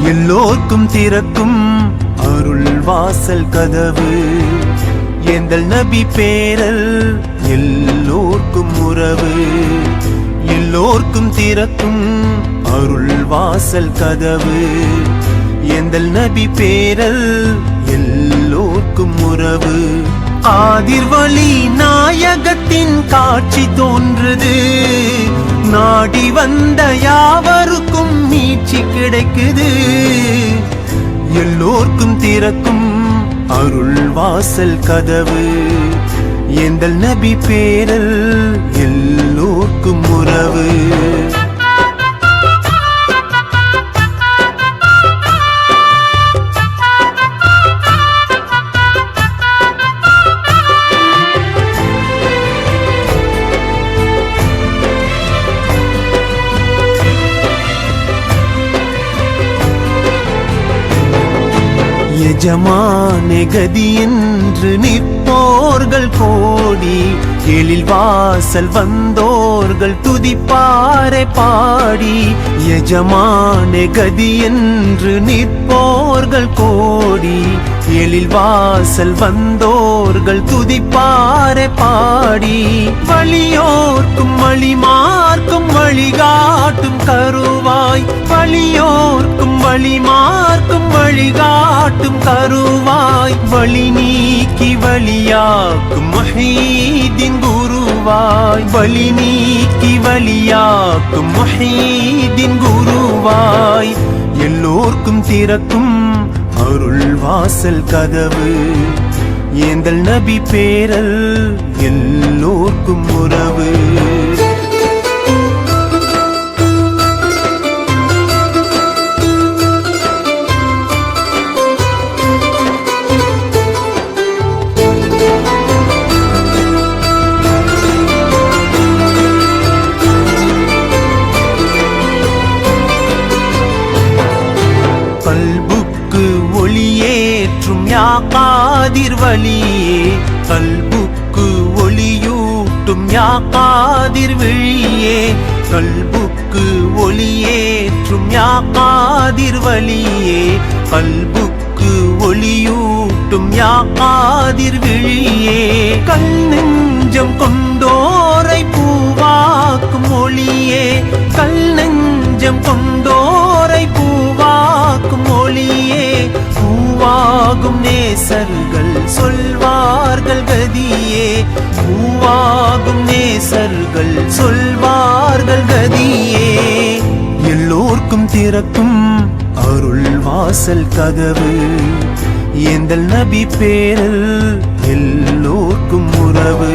எல்லோர்க்கும் திறக்கும் அருள் வாசல் கதவு எந்தல் நபி பேரல் எல்லோர்க்கும் உறவு எல்லோர்க்கும் திறக்கும் அருள் வாசல் கதவு எந்தல் நபி பேரல் எல்லோர்க்கும் உறவு ஆதிர் வழி நாயகத்தின் காட்சி தோன்றுது நாடி வந்த யாவருக்கும் மீட்சி கிடைக்குது எல்லோர்க்கும் திறக்கும் அருள் வாசல் கதவு எந்தல் நபி பேரல் எல்லோர்க்கும் உறவு எஜமானே கதி என்று நிற்போர்கள் கோடி எழில் வாசல் வந்தோர்கள் துதிப்பாரை பாடி எஜமானே கதி என்று நிற்போர்கள் கோடி எழில் வாசல் வந்தோர்கள் துதிப்பாரை பாடி வழியோர்க்கும் வழிமார்க்கும் வழிகாட்டும் கருவாய் வழியோர்க்கும் வழிமார்க்கும் வழிகாட்டும் கருவாய் வழி நீக்கி வழியாக்கும் முஹீதின் குருவாய் வழி நீக்கி வழியாக்கும் முஹீதின் குருவாய் எல்லோர்க்கும் திறக்கும் அருள் வாசல் கதவு ஏந்தல் நபி பேரல் எல்லோர்க்கும் உறவு யா காதிர் வழியே கல்புக்கு ஒளியூட்டும் யா காதிர் விழியே கல்புக்கு ஒளியேற்றும் யா காதிர் வழியே கல்புக்கு ஒளியூட்டும் யா காதிர் விழியே கல் நெஞ்சம் கொண்டோரை பூவாக்கும் ஒளியே கல் நெஞ்சம் கொண்டோரை பூவாக்கும் ஒளியே பூவாகும் நேசர்கள் சொல்வார்கள் கதியே பூவாகும் நேசர்கள் சொல்வார்கள் கதியே எல்லோர்க்கும் திறக்கும் அருள் வாசல் கதவு ஏந்தல் நபி பேரல் எல்லோர்க்கும் உறவு